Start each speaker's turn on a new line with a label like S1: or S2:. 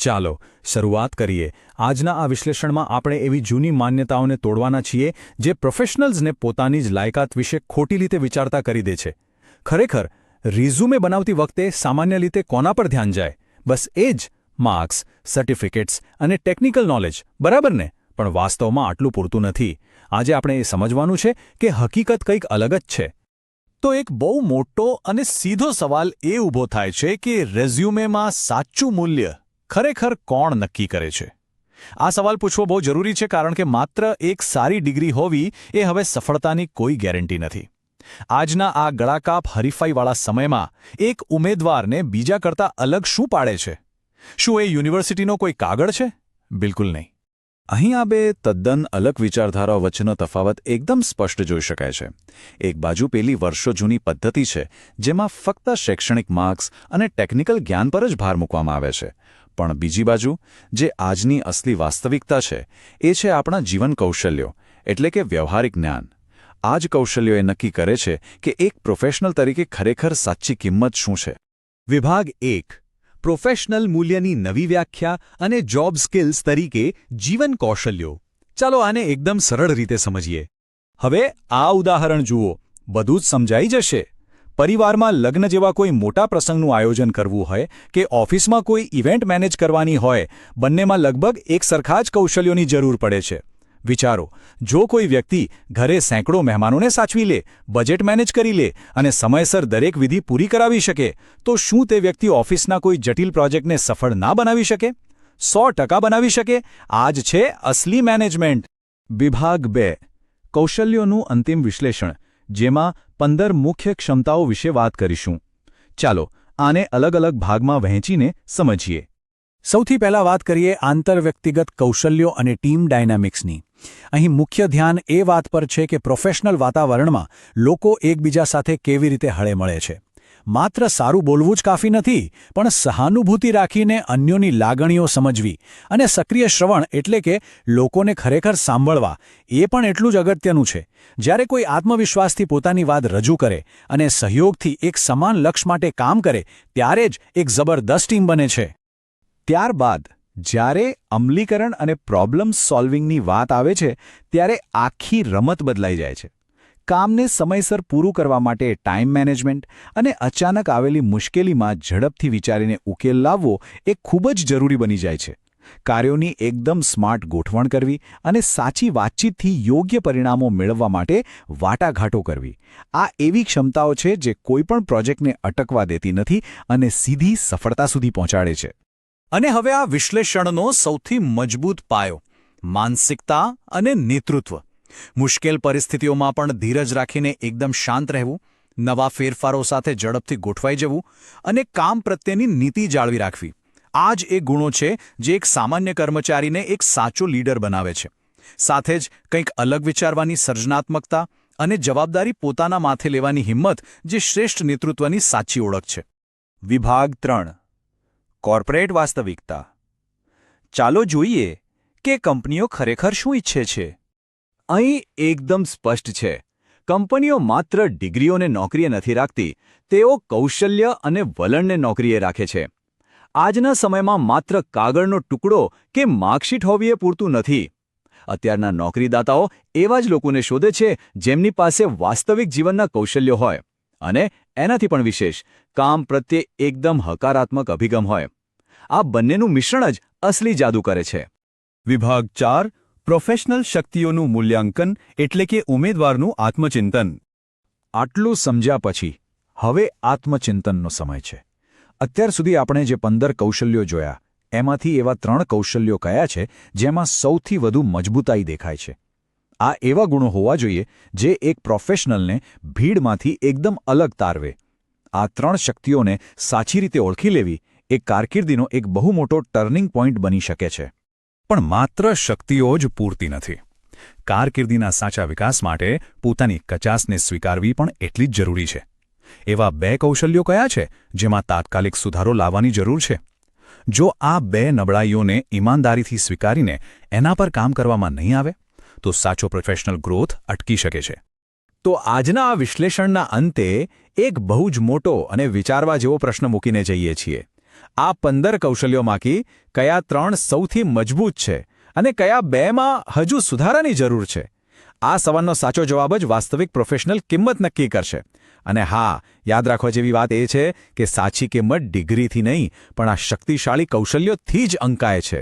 S1: ચાલો શરૂઆત કરીએ। આજના આ વિશ્લેષણમાં આપણે એવી જૂની માન્યતાઓને તોડવાના છીએ જે પ્રોફેશનલ્સને પોતાની જ લાયકાત વિશે ખોટી રીતે વિચારતા કરી દે છે। ખરેખર રિઝ્યુમે બનાવતી વખતે સામાન્ય રીતે કોના પર ધ્યાન જાય? બસ એ જ માર્ક્સ, સર્ટિફિકેટ્સ અને ટેકનિકલ નોલેજ, બરાબર ને? પણ વાસ્તવમાં આટલું પૂરતું નથી। આજે આપણે એ સમજવાનું છે કે હકીકત કંઈક અલગ જ છે।
S2: તો એક બહુ મોટો અને સીધો સવાલ એ ઊભો થાય છે કે રેઝ્યુમેમાં સાચું મૂલ્ય ખરેખર કોણ નક્કી કરે છે? આ સવાલ પૂછવો બહુ જરૂરી છે, કારણ કે માત્ર એક સારી ડિગ્રી હોવી એ હવે સફળતાની કોઈ ગેરંટી નથી। આજના આ ગળાકાપ હરીફાઈવાળા સમયમાં એક ઉમેદવારને બીજા કરતાં અલગ શું પાડે છે? શું એ યુનિવર્સિટીનો કોઈ કાગળ છે? બિલકુલ નહીં। અહીં આ બે તદ્દન અલગ વિચારધારાઓ વચ્ચેનો તફાવત એકદમ સ્પષ્ટ જોઈ શકાય છે। એક બાજુ પેલી વર્ષો જૂની પદ્ધતિ છે જેમાં ફક્ત શૈક્ષણિક માર્ક્સ અને ટેકનિકલ જ્ઞાન પર જ ભાર મૂકવામાં આવે છે, પણ બીજી બાજુ જે આજની અસલી વાસ્તવિકતા છે એ છે આપણા જીવન કૌશલ્યો, એટલે કે વ્યવહારિક જ્ઞાન। આ જ કૌશલ્યો એ નક્કી કરે છે કે એક પ્રોફેશનલ તરીકે ખરેખર સાચી કિંમત શું છે।
S3: વિભાગ 1, પ્રોફેશનલ મૂલ્યની નવી વ્યાખ્યા અને જોબ સ્કિલ્સ તરીકે જીવન કૌશલ્યો। ચાલો આને એકદમ સરળ રીતે સમજીએ। હવે આ ઉદાહરણ જુઓ, બધું જ સમજાઈ જશે। પરિવારમાં લગ્ન જેવા કોઈ મોટા પ્રસંગનું આયોજન કરવું હોય કે ઓફિસમાં કોઈ ઇવેન્ટ મેનેજ કરવાની હોય, બંનેમાં લગભગ એક સરખા જ કૌશલ્યોની જરૂર પડે છે। વિચારો, જો કોઈ વ્યક્તિ ઘરે સેંકડો મહેમાનોને સાચવી લે, બજેટ મેનેજ કરી લે અને સમયસર દરેક વિધિ પૂરી કરાવી શકે, તો શું તે વ્યક્તિ ઓફિસના કોઈ જટિલ પ્રોજેક્ટને સફળ ના બનાવી શકે? 100% બનાવી શકે। આ જ છે અસલી મેનેજમેન્ટ। વિભાગ 2, કૌશલ્યોનું અંતિમ વિશ્લેષણ, જેમાં 15 મુખ્ય ક્ષમતાઓ વિશે વાત કરીશું। ચાલો આને અલગ અલગ ભાગમાં વહેંચીને સમજીએ।
S2: સૌથી પહેલાં વાત કરીએ આંતરવ્યક્તિગત કૌશલ્યો અને ટીમ ડાયનામિક્સની। અહીં મુખ્ય ધ્યાન એ વાત પર છે કે પ્રોફેશનલ વાતાવરણમાં લોકો એકબીજા સાથે કેવી રીતે હળેમળે છે। માત્ર સારું બોલવું જ કાફી નથી, પણ સહાનુભૂતિ રાખીને અન્યોની લાગણીઓ સમજવી અને સક્રિય શ્રવણ, એટલે કે લોકોને ખરેખર સાંભળવા, એ પણ એટલું જ અગત્યનું છે। જ્યારે કોઈ આત્મવિશ્વાસથી પોતાની વાત રજૂ કરે અને સહયોગથી એક સમાન લક્ષ્ય માટે કામ કરે, ત્યારે જ એક જબરદસ્ત ટીમ બને છે।
S3: ત્યારબાદ જ્યારે અમલીકરણ અને પ્રોબ્લેમ સોલ્વિંગની વાત આવે છે, ત્યારે આખી રમત બદલાઈ જાય છે। કામને સમયસર પૂરું કરવા માટે ટાઈમ મેનેજમેન્ટ અને અચાનક આવેલી મુશ્કેલીમાં ઝડપથી વિચારીને ઉકેલ લાવવો એ ખૂબ જ જરૂરી બની જાય છે। કાર્યોની એકદમ સ્માર્ટ ગોઠવણ કરવી અને સાચી વાતચીતથી યોગ્ય પરિણામો મેળવવા માટે વાટાઘાટો કરવી, આ એવી ક્ષમતાઓ છે જે કોઈપણ પ્રોજેક્ટને અટકવા દેતી નથી અને સીધી સફળતા સુધી પહોંચાડે છે।
S2: અને હવે આ વિશ્લેષણનો સૌથી મજબૂત પાયો, માનસિકતા અને નેતૃત્વ। મુશ્કેલ પરિસ્થિતિઓમાં પણ ધીરજ રાખીને એકદમ શાંત રહેવું, નવા ફેરફારો સાથે ઝડપથી ગોઠવાઈ જવું અને કામ પ્રત્યેની નીતિ જાળવી રાખવી, આ જ એ ગુણો છે જે એક સામાન્ય કર્મચારીને એક સાચો લીડર બનાવે છે। સાથે જ કંઈક અલગ વિચારવાની સર્જનાત્મકતા અને જવાબદારી પોતાના માથે લેવાની હિંમત, જે શ્રેષ્ઠ નેતૃત્વની સાચી ઓળખ છે।
S3: વિભાગ 3, કોર્પોરેટ વાસ્તવિકતા। ચાલો જોઈએ કે કંપનીઓ ખરેખર શું ઈચ્છે છે। અહીં એકદમ સ્પષ્ટ છે, કંપનીઓ માત્ર ડિગ્રીઓને નોકરીએ નથી રાખતી, તેઓ કૌશલ્ય અને વલણને નોકરીએ રાખે છે। આજના સમયમાં માત્ર કાગળનો ટુકડો કે માર્કશીટ હોવી એ પૂરતું નથી। અત્યારના નોકરીદાતાઓ એવા જ લોકોને શોધે છે જેમની પાસે વાસ્તવિક જીવનના કૌશલ્યો હોય અને એનાથી પણ વિશેષ, કામ પ્રત્યે એકદમ હકારાત્મક અભિગમ હોય। આ બંનેનું મિશ્રણ જ અસલી જાદુ કરે છે।
S1: વિભાગ 4, પ્રોફેશનલ શક્તિઓનું મૂલ્યાંકન, એટલે કે ઉમેદવારનું આત્મચિંતન।
S3: આટલું સમજ્યા પછી હવે આત્મચિંતનનો સમય છે। અત્યાર સુધી આપણે જે 15 કૌશલ્યો જોયા, એમાંથી એવા 3 કૌશલ્યો કયા છે જેમાં સૌથી વધુ મજબૂતાઈ દેખાય છે? આ એવા ગુણો હોવા જોઈએ જે એક પ્રોફેશનલને ભીડમાંથી એકદમ અલગ તારવે। આ 3 શક્તિઓને સાચી રીતે ઓળખી લેવી એ કારકિર્દીનો એક બહુ મોટો ટર્નિંગ પોઈન્ટ બની શકે છે।
S1: પણ માત્ર શક્તિઓ જ પૂરતી નથી। કારકિર્દીના સાચા વિકાસ માટે પોતાની કચાસને સ્વીકારવી પણ એટલી જ જરૂરી છે। એવા 2 કૌશલ્યો કયા છે જેમાં તાત્કાલિક સુધારો લાવવાની જરૂર છે? જો આ 2 નબળાઈઓને ઈમાનદારીથી સ્વીકારીને એના પર કામ કરવામાં નહીં આવે, તો સાચો પ્રોફેશનલ ગ્રોથ અટકી શકે છે।
S2: તો આજના આ વિશ્લેષણના અંતે એક બહુ જ મોટો અને વિચારવા જેવો પ્રશ્ન મૂકીને જઈએ છીએ। આ 15 કૌશલ્યોમાંથી
S1: કયા 3 સૌથી મજબૂત છે અને કયા 2માં હજુ સુધારાની જરૂર છે? આ સવાલનો સાચો જવાબ જ વાસ્તવિક પ્રોફેશનલ કિંમત નક્કી કરશે. અને હા, યાદ રાખવા જેવી વાત એ છે કે સાચી કિંમત ડિગ્રીથી નહીં પણ આ શક્તિશાળી કૌશલ્યોથી જ અંકાય છે.